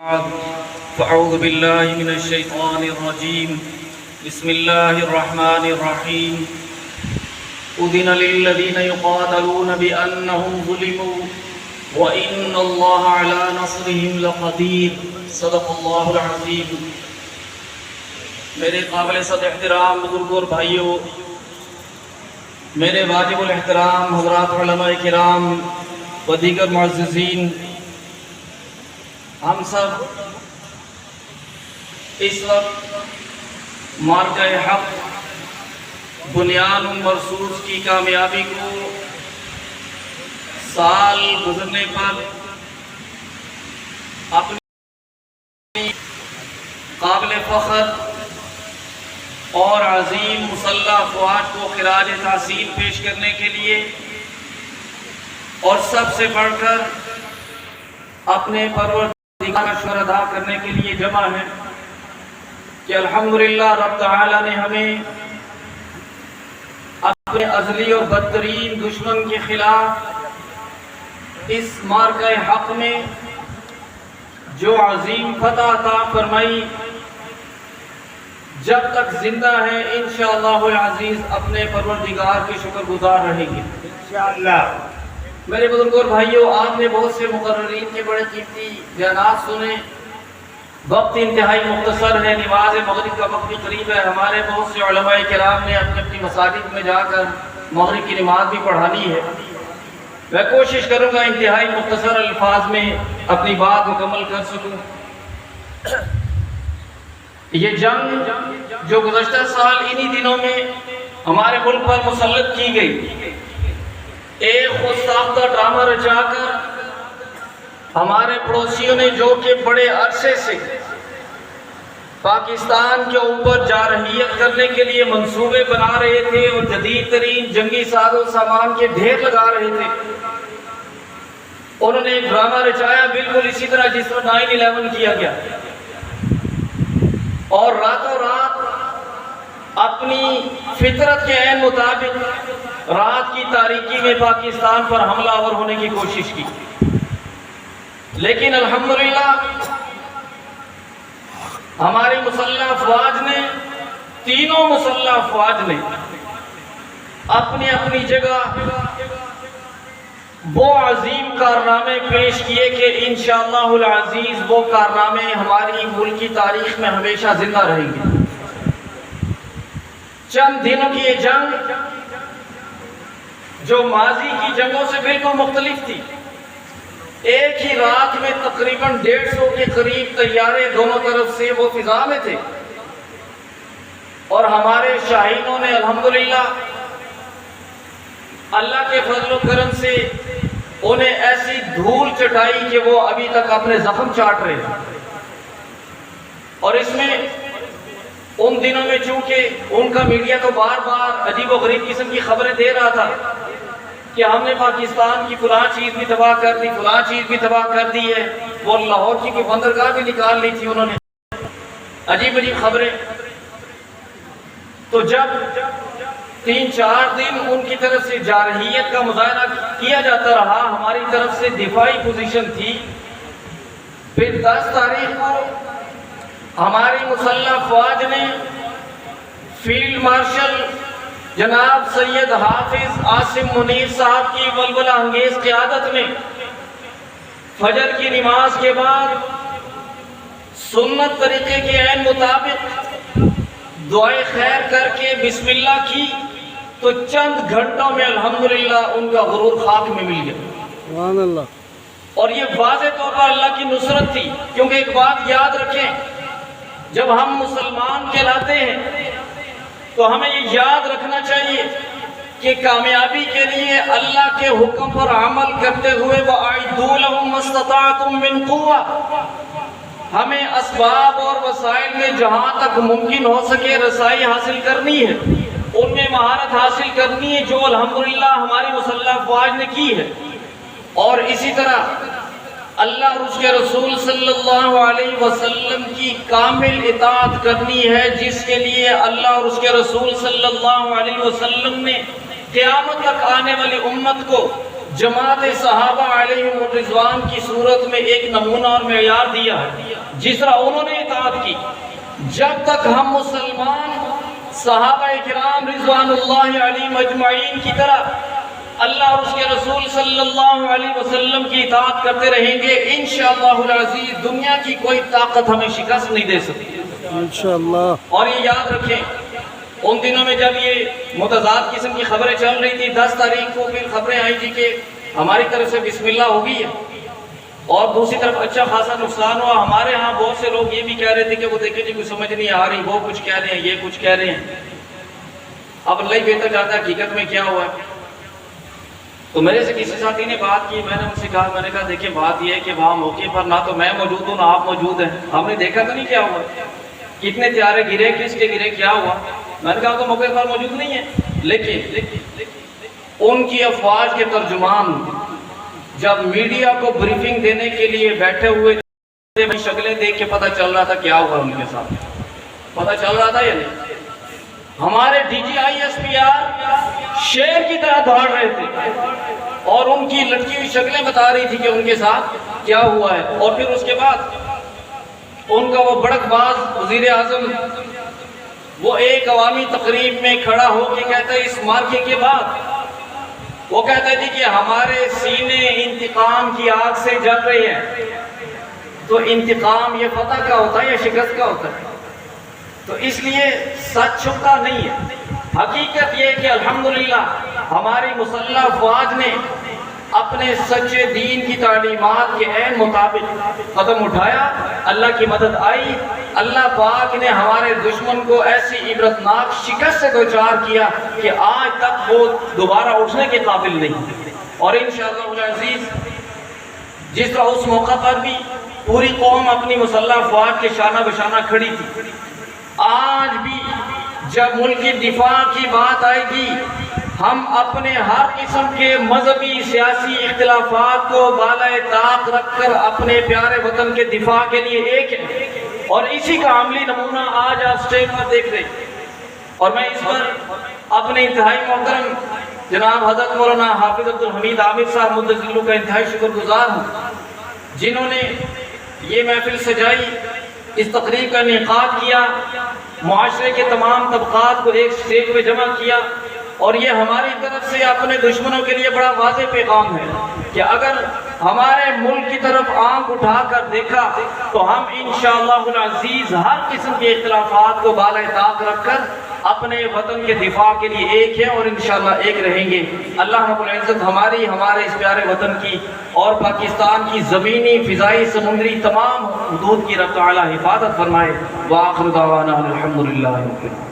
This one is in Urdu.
فأعوذ بالله من الشيطان الرجيم بسم الله الرحمن الرحيم أذن للذين يقاتلون بأنهم ظلموا وإن الله على نصرهم لقدير صدق اللہ العظیم۔ میرے قابل صد احترام بزرگوں اور بھائیوں، میرے واجب الاحترام حضرات علماء کرام و دیگر معززین، ہم سب اس وقت معرکہ حق بنیان مرصوص کی کامیابی کو سال گزرنے پر اپنی قابل فخر اور عظیم مسلح افواج کو خراج تحسین پیش کرنے کے لیے اور سب سے بڑھ کر اپنے پروردگار کا شکر ادا کرنے کے لیے جمع ہے کہ الحمدللہ رب تعالی نے ہمیں اپنے ازلی اور بدترین دشمن کے خلاف اس معرکہ حق میں جو عظیم فتح عطا فرمائی، جب تک زندہ ہیں انشاءاللہ العزیز اپنے پروردگار کے شکر گزار رہیں گے انشاءاللہ۔ میرے بزرگوں اور بھائیوں، آپ نے بہت سے مقررین کے بڑے قیمتی بیانات سنے، وقت انتہائی مختصر ہے، نماز مغرب کا وقت بھی قریب ہے، ہمارے بہت سے علماء کرام نے اپنی اپنی مساجد میں جا کر مغرب کی نماز بھی پڑھانی ہے۔ میں کوشش کروں گا انتہائی مختصر الفاظ میں اپنی بات مکمل کر سکوں۔ یہ جنگ جو گزشتہ سال انہی دنوں میں ہمارے ملک پر مسلط کی گئی، ایک خود ساختہ ڈرامہ رچا کر ہمارے پڑوسیوں نے جو کہ بڑے عرصے سے پاکستان کے اوپر جارحیت کرنے کے لیے منصوبے بنا رہے تھے اور جدید ترین جنگی ساز و سامان کے ڈھیر لگا رہے تھے، انہوں نے ایک ڈرامہ رچایا بالکل اسی طرح جس طرح 9/11 کیا گیا، اور راتوں رات اپنی فطرت کے عین مطابق رات کی تاریکی میں پاکستان پر حملہ آور ہونے کی کوشش کی۔ لیکن الحمدللہ ہماری مسلح افواج نے، تینوں مسلح افواج نے اپنی اپنی جگہ وہ عظیم کارنامے پیش کیے کہ انشاءاللہ العزیز وہ کارنامے ہماری ملک کی تاریخ میں ہمیشہ زندہ رہیں گے۔ چند دنوں کی یہ جنگ جو ماضی کی جنگوں سے بالکل مختلف تھی، ایک ہی رات میں تقریباً 150 کے قریب طیارے دونوں طرف سے وہ فضا میں تھے، اور ہمارے شاہینوں نے الحمدللہ اللہ کے فضل و کرم سے انہیں ایسی دھول چٹائی کہ وہ ابھی تک اپنے زخم چاٹ رہے ہیں۔ اور اس میں ان دنوں میں چونکہ ان کا میڈیا تو بار بار عجیب و غریب قسم کی خبریں دے رہا تھا کہ ہم نے پاکستان کی فلاں چیز بھی تباہ کر دی، فلاں چیز بھی تباہ کر دی ہے، وہ لاہور کی بندرگاہ بھی نکال لی تھی انہوں نے، عجیب عجیب خبریں۔ تو جب 3-4 دن ان کی طرف سے جارحیت کا مظاہرہ کیا جاتا رہا، ہماری طرف سے دفاعی پوزیشن تھی، پھر 10 تاریخ کو ہماری مسلح افواج نے فیلڈ مارشل جناب سید حافظ عاصم منیر صاحب کی ولولہ انگیز قیادت میں فجر کی نماز کے بعد سنت طریقے کے عین مطابق دعائے خیر کر کے بسم اللہ کی، تو چند گھنٹوں میں الحمدللہ ان کا غرور خاک میں مل گیا سبحان اللہ۔ اور یہ واضح طور پر اللہ کی نصرت تھی، کیونکہ ایک بات یاد رکھیں، جب ہم مسلمان کہلاتے ہیں تو ہمیں یہ یاد رکھنا چاہیے کہ کامیابی کے لیے اللہ کے حکم پر عمل کرتے ہوئے وَأَعِدُّوا لَهُم مَّا اسْتَطَعْتُم مِّن قُوَّةٍ، ہمیں اسباب اور وسائل میں جہاں تک ممکن ہو سکے رسائی حاصل کرنی ہے، ان میں مہارت حاصل کرنی ہے، جو الحمدللہ ہماری مسلح افواج نے کی ہے۔ اور اسی طرح اللہ اور اس کے رسول صلی اللہ علیہ وسلم کی کامل اطاعت کرنی ہے، جس کے لیے اللہ اور اس کے رسول صلی اللہ علیہ وسلم نے قیامت تک آنے والی امت کو جماعت صحابہ علیہم الرضوان کی صورت میں ایک نمونہ اور معیار دیا ہے۔ جس طرح انہوں نے اطاعت کی، جب تک ہم مسلمان صحابہ کرام رضوان اللہ علیہم اجمعین کی طرح اللہ اور اس کے رسول صلی اللہ علیہ وسلم کی اطاعت کرتے رہیں گے، انشاءاللہ العزیز دنیا کی کوئی طاقت ہمیں شکست نہیں دے سکتی انشاءاللہ۔ اور یہ یاد رکھیں، ان دنوں میں جب یہ متضاد قسم کی خبریں چل رہی تھی، 10 تاریخ کو پھر خبریں آئی تھی کہ ہماری طرف سے بسم اللہ ہو گئی ہے، اور دوسری طرف اچھا خاصا نقصان ہوا۔ ہمارے ہاں بہت سے لوگ یہ بھی کہہ رہے تھے کہ وہ دیکھیں جی کوئی سمجھ نہیں آ رہی، وہ کچھ کہہ رہے ہیں، یہ کچھ کہہ رہے ہیں۔ اب اللہ ہی بہتر جانتا ہے حقیقت میں کیا ہوا ہے۔ تو میرے سے کسی ساتھی نے بات کی، میں نے ان سے کہا، میں نے کہا دیکھیں بات یہ ہے کہ وہاں موقع پر نہ تو میں موجود ہوں نہ آپ موجود ہیں، ہم نے دیکھا تو نہیں کیا ہوا، کتنے طیارے گرے، کس کے گرے، کیا ہوا۔ میں نے کہا تو موقع پر موجود نہیں ہے، لیکن ان کی افواج کے ترجمان جب میڈیا کو بریفنگ دینے کے لیے بیٹھے ہوئے شکلیں دیکھ کے پتہ چل رہا تھا کیا ہوا ان کے ساتھ، پتہ چل رہا تھا یا نہیں۔ ہمارے D G I S P R شیر کی طرح دوڑ رہے تھے اور ان کی لٹکی ہوئی شکلیں بتا رہی تھی کہ ان کے ساتھ کیا ہوا ہے۔ اور پھر اس کے بعد ان کا وہ بڑک باز وزیر اعظم وہ ایک عوامی تقریب میں کھڑا ہو کے کہتا ہے، اس مارکے کے بعد وہ کہتا ہے کہ ہمارے سینے انتقام کی آگ سے جل رہے ہیں۔ تو انتقام یہ فتح کا ہوتا ہے یا شکست کا ہوتا ہے؟ تو اس لیے سچ چھپتا نہیں ہے۔ حقیقت یہ ہے کہ الحمدللہ ہماری مسلح افواج نے اپنے سچے دین کی تعلیمات کے عین مطابق قدم اٹھایا، اللہ کی مدد آئی، اللہ پاک نے ہمارے دشمن کو ایسی عبرتناک شکست سے دوچار کیا کہ آج تک وہ دوبارہ اٹھنے کے قابل نہیں۔ اور انشاءاللہ العزیز جس طرح اس موقع پر بھی پوری قوم اپنی مسلح افواج کے شانہ بشانہ کھڑی تھی، آج بھی جب ملک کی دفاع کی بات آئے گی، ہم اپنے ہر قسم کے مذہبی سیاسی اختلافات کو بالائے طاق رکھ کر اپنے پیارے وطن کے دفاع کے لیے ایک ہیں، اور اسی کا عملی نمونہ آج آپ اسٹیج پر دیکھ رہے ہیں۔ اور میں اس پر اپنے انتہائی محترم جناب حضرت مولانا حافظ عبدالحمید عامر صاحب مدظلہ کا انتہائی شکر گزار ہوں، جنہوں نے یہ محفل سجائی، اس تقریب کا انعقاد کیا، معاشرے کے تمام طبقات کو ایک اسٹیج پہ جمع کیا۔ اور یہ ہماری طرف سے اپنے دشمنوں کے لیے بڑا واضح پیغام ہے کہ اگر ہمارے ملک کی طرف آنکھ اٹھا کر دیکھا تو ہم انشاءاللہ العزیز ہر قسم کے اختلافات کو بالائے طاق رکھ کر اپنے وطن کے دفاع کے لیے ایک ہیں اور انشاءاللہ ایک رہیں گے۔ اللہ رب العزت ہمارے اس پیارے وطن کی اور پاکستان کی زمینی، فضائی، سمندری تمام حدود کی رب تعالی حفاظت فرمائے۔ وآخر دعوانا الحمدللہ رب العالمین۔